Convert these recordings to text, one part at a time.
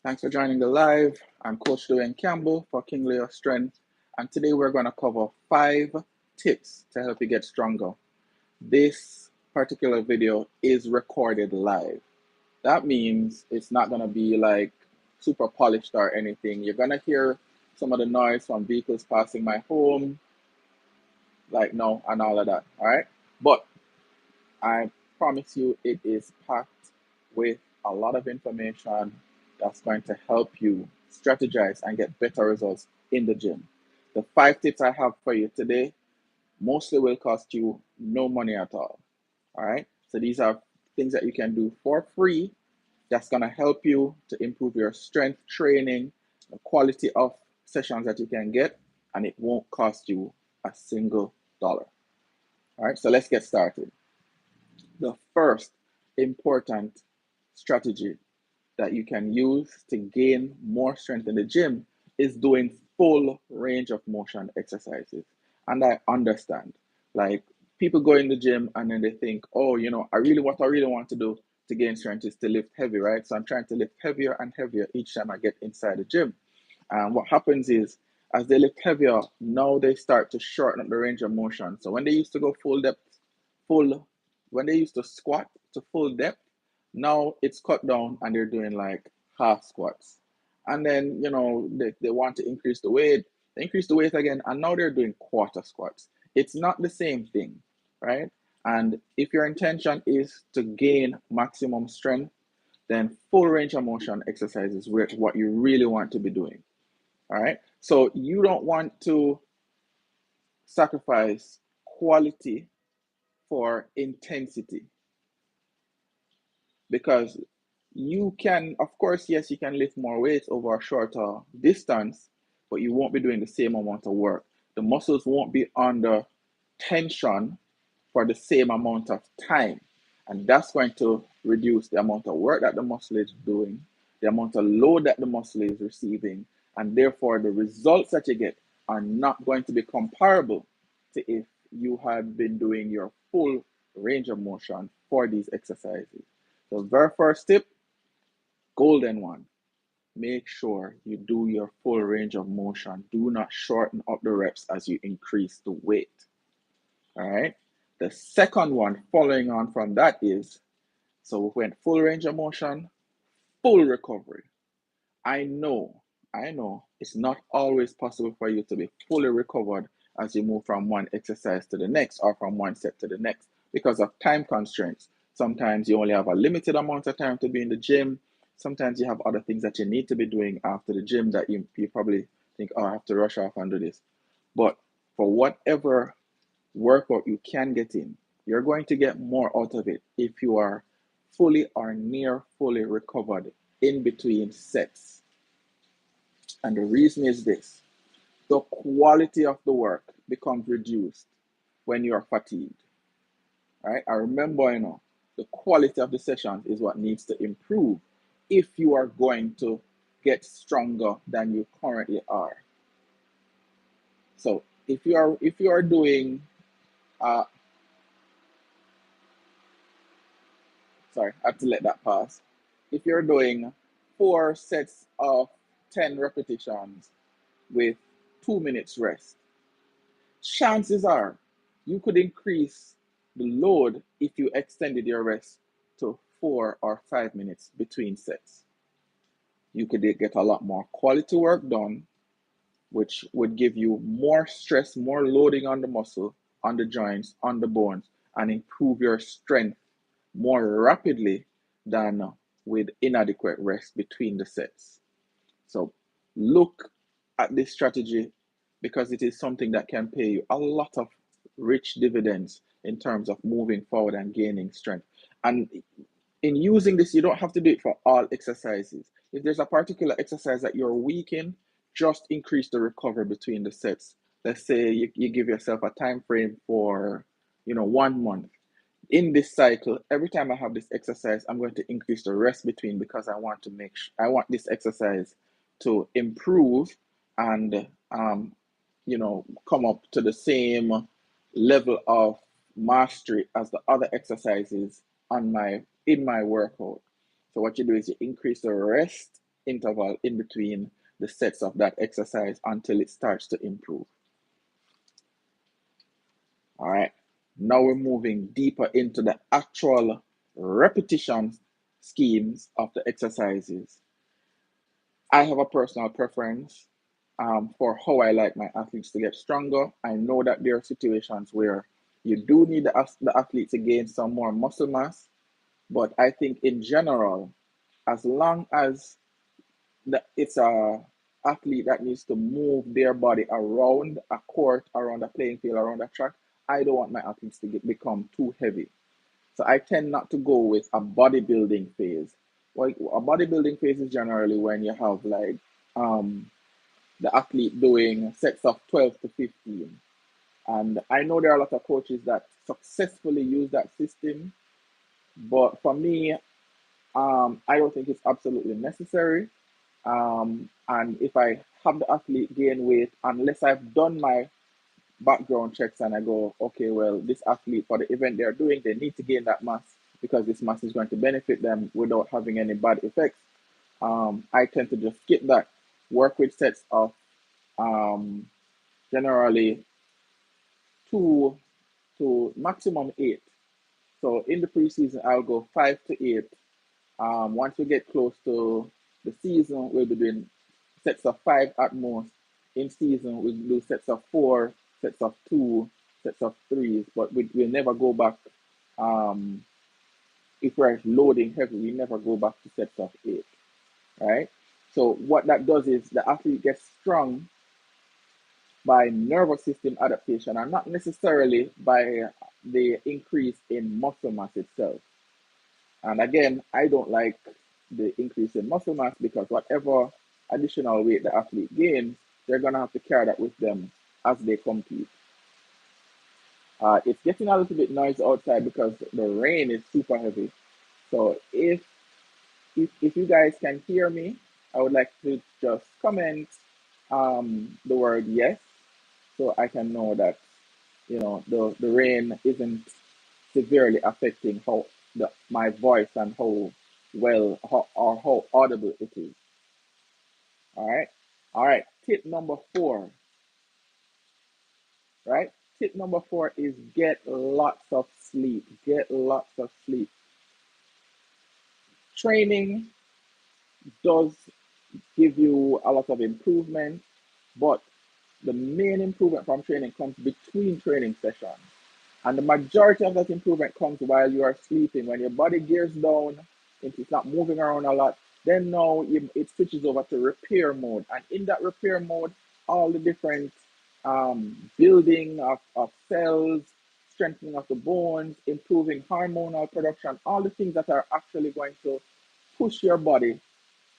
Thanks for joining the live. I'm Coach Dwayne Campbell for King Leo Strength, and today we're going to cover 5 tips to help you get stronger. This particular video is recorded live. That means it's not going to be like super polished or anything. You're going to hear some of the noise from vehicles passing my home, like no, and all of that. All right. But I promise you, it is packed with a lot of information that's going to help you strategize and get better results in the gym. The 5 tips I have for you today mostly will cost you no money at all. All right. So these are things that you can do for free that's going to help you to improve your strength training, the quality of sessions that you can get, and it won't cost you a single dollar. All right. So let's get started. The first important strategy that you can use to gain more strength in the gym is doing full range of motion exercises. And I understand, like, people go in the gym and then they think, oh, what I really want to do to gain strength is to lift heavy, right? So I'm trying to lift heavier and heavier each time I get inside the gym. And what happens is, as they lift heavier, now they start to shorten up the range of motion. So when they used to go full depth, full when they used to squat to full depth, now it's cut down and they're doing like half squats. And then, they want to increase the weight, they increase the weight again, and now they're doing quarter squats. It's not the same thing, right? And if your intention is to gain maximum strength, then full range of motion exercises is what you really want to be doing. All right. So you don't want to sacrifice quality for intensity, because you can, of course, yes, you can lift more weights over a shorter distance, but you won't be doing the same amount of work. The muscles won't be under tension for the same amount of time. And that's going to reduce the amount of work that the muscle is doing, the amount of load that the muscle is receiving, and therefore the results that you get are not going to be comparable to if you had been doing your full range of motion for these exercises. So, very first tip, golden one, make sure you do your full range of motion. Do not shorten up the reps as you increase the weight. All right. The second one, following on from that, is, so we went full range of motion, full recovery. I know it's not always possible for you to be fully recovered as you move from one exercise to the next or from one set to the next because of time constraints. Sometimes you only have a limited amount of time to be in the gym. Sometimes you have other things that you need to be doing after the gym that you probably think, oh, I have to rush off and do this. But for whatever workout you can get in, you're going to get more out of it if you are fully or near fully recovered in between sets. And the reason is this: the quality of the work becomes reduced when you're fatigued. Right? I remember, the quality of the sessions is what needs to improve if you are going to get stronger than you currently are. So if you are doing sorry, I have to let that pass. If you're doing 4 sets of 10 repetitions with 2 minutes rest, chances are you could increase the load if you extended your rest to 4 or 5 minutes between sets. You could get a lot more quality work done, which would give you more stress, more loading on the muscle, on the joints, on the bones, and improve your strength more rapidly than with inadequate rest between the sets. So look at this strategy because it is something that can pay you a lot of rich dividends in terms of moving forward and gaining strength. And in using this, you don't have to do it for all exercises. If there's a particular exercise that you're weak in, just increase the recovery between the sets. Let's say you give yourself a time frame for 1 month. In this cycle, every time I have this exercise, I'm going to increase the rest between because I want this exercise to improve and come up to the same level of mastery as the other exercises in my workout. So what you do is you increase the rest interval in between the sets of that exercise until it starts to improve. All right. Now we're moving deeper into the actual repetition schemes of the exercises. I have a personal preference for how I like my athletes to get stronger. I know that there are situations where you do need the athlete to gain some more muscle mass, but I think in general, as long as it's a athlete that needs to move their body around a court, around a playing field, around a track, I don't want my athletes to become too heavy. So I tend not to go with a bodybuilding phase. Well, a bodybuilding phase is generally when you have like um, the athlete doing sets of 12 to 15. And I know there are a lot of coaches that successfully use that system, but for me, I don't think it's absolutely necessary. And if I have the athlete gain weight, unless I've done my background checks and I go, okay, well, this athlete for the event they're doing, they need to gain that mass because this mass is going to benefit them without having any bad effects. I tend to just skip that, work with sets of um, generally 2 to maximum 8. So in the preseason, I'll go 5 to 8. Once we get close to the season, we'll be doing sets of 5 at most. In season, we'll do sets of 4, sets of 2, sets of 3s, but we'll never go back. Um, if we're loading heavy, we never go back to sets of 8, right? So what that does is the athlete gets strong by nervous system adaptation and not necessarily by the increase in muscle mass itself. And again, I don't like the increase in muscle mass because whatever additional weight the athlete gains, they're going to have to carry that with them as they compete. It's getting a little bit noisy outside because the rain is super heavy. So if you guys can hear me, I would like to just comment the word yes, so I can know that the rain isn't severely affecting how my voice and how audible it is. All right. All right. Tip number 4. Right. Tip number 4 is get lots of sleep. Get lots of sleep. Training does give you a lot of improvement, but the main improvement from training comes between training sessions. And the majority of that improvement comes while you are sleeping. When your body gears down, if it's not moving around a lot, then now it switches over to repair mode. And in that repair mode, all the different building of cells, strengthening of the bones, improving hormonal production, all the things that are actually going to push your body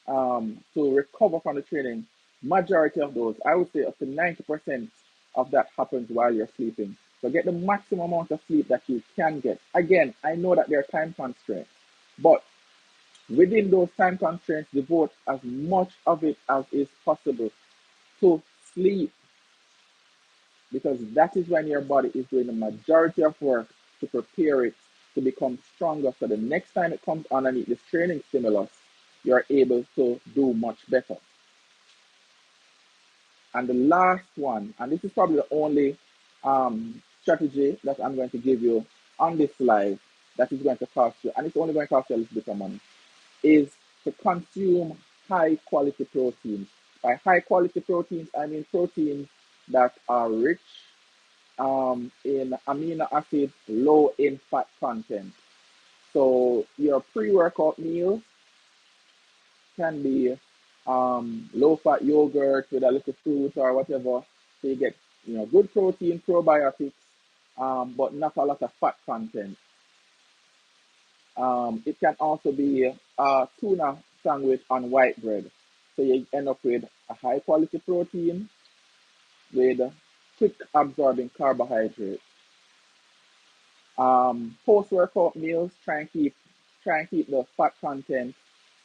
to recover from the training, majority of those, I would say up to 90% of that happens while you're sleeping. So get the maximum amount of sleep that you can get. Again, I know that there are time constraints, but within those time constraints, devote as much of it as is possible to sleep, because that is when your body is doing the majority of work to prepare it to become stronger. So the next time it comes underneath this training stimulus, you're able to do much better. And the last one, and this is probably the only strategy that I'm going to give you on this slide that is going to cost you, and it's only going to cost you a little bit of money, is to consume high quality proteins. By high quality proteins, I mean proteins that are rich in amino acids, low in fat content. So your pre-workout meals can be low fat yogurt with a little fruit or whatever. So you get good protein, probiotics, but not a lot of fat content. It can also be a tuna sandwich on white bread. So you end up with a high quality protein with quick absorbing carbohydrates. Post workout meals, try and keep the fat content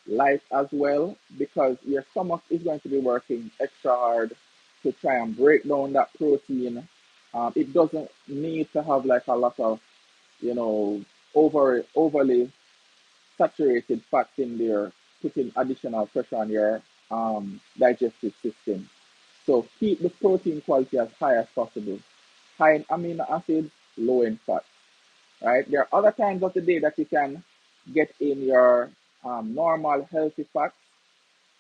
light as well, because your stomach is going to be working extra hard to try and break down that protein. It doesn't need to have like a lot of overly saturated fats in there putting additional pressure on your digestive system. So keep the protein quality as high as possible. High in amino acids, low in fat. Right? There are other times of the day that you can get in your normal healthy fats.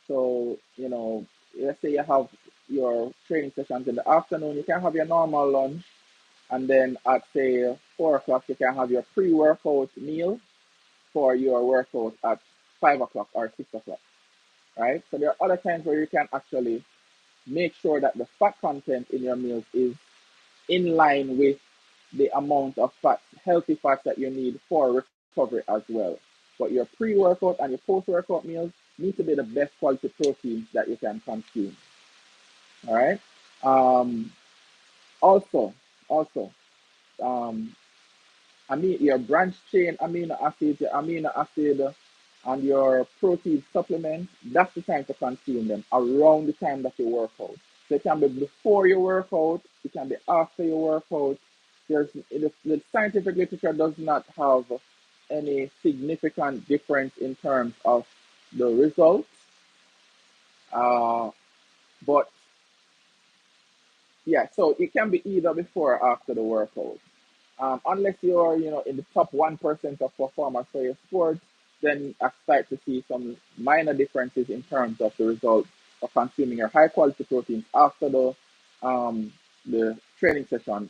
So, let's say you have your training sessions in the afternoon, you can have your normal lunch, and then at say 4 o'clock, you can have your pre-workout meal for your workout at 5 o'clock or 6 o'clock, right? So there are other times where you can actually make sure that the fat content in your meals is in line with the amount of fat, healthy fats that you need for recovery as well. But your pre-workout and your post-workout meals need to be the best quality proteins that you can consume. All right. Um, also, also, um, your branched chain amino acids, your amino acid, and your protein supplements. That's the time to consume them around the time that you work out. So it can be before you work out, it can be after you work out. The scientific literature does not have any significant difference in terms of the results, but yeah, so it can be either before or after the workout. Unless you're, in the top 1% of performers for your sport, then I start to see some minor differences in terms of the results of consuming your high quality proteins after the training session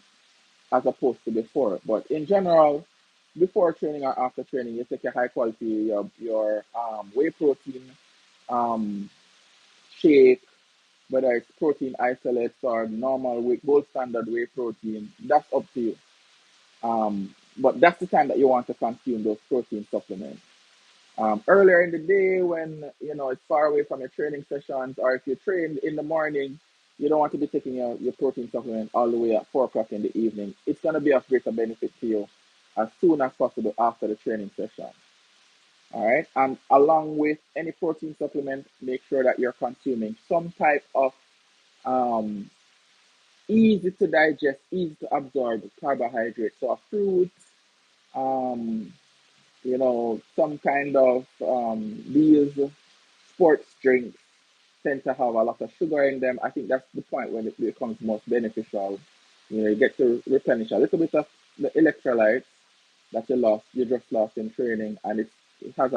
as opposed to before. But in general, before training or after training, you take a high quality your whey protein um, shake, whether it's protein isolates or normal gold standard whey protein. That's up to you. But that's the time that you want to consume those protein supplements. Earlier in the day when it's far away from your training sessions, or if you train in the morning, you don't want to be taking your protein supplement all the way at 4 o'clock in the evening. It's going to be of greater benefit to you as soon as possible after the training session. All right. And along with any protein supplement, make sure that you're consuming some type of um, easy to digest, easy to absorb carbohydrate. So a fruit, um, some kind of these sports drinks tend to have a lot of sugar in them. I think that's the point when it becomes most beneficial. You get to replenish a little bit of the electrolytes that you just lost in training, and it has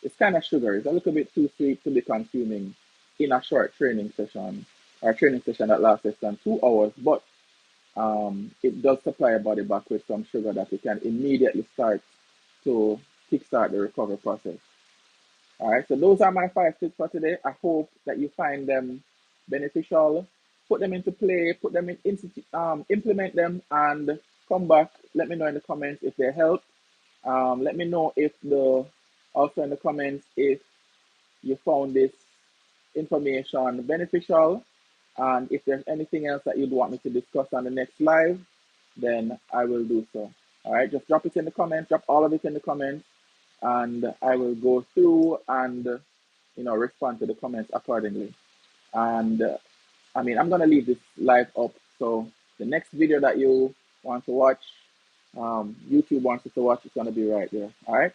it's kind of sugar. It's a little bit too sweet to be consuming in a short training session or a training session that lasts less than 2 hours, but it does supply your body back with some sugar that you can immediately start to kickstart the recovery process. All right, so those are my 5 tips for today. I hope that you find them beneficial. Put them into play, implement them, and come back. Let me know in the comments if they help. Let me know also in the comments if you found this information beneficial, and if there's anything else that you'd want me to discuss on the next live, then I will do so. All right, just drop it in the comments, drop all of it in the comments, and I will go through and respond to the comments accordingly. And I'm gonna leave this live up, so the next video that you want to watch, YouTube wants you to watch, it's gonna be right there. All right.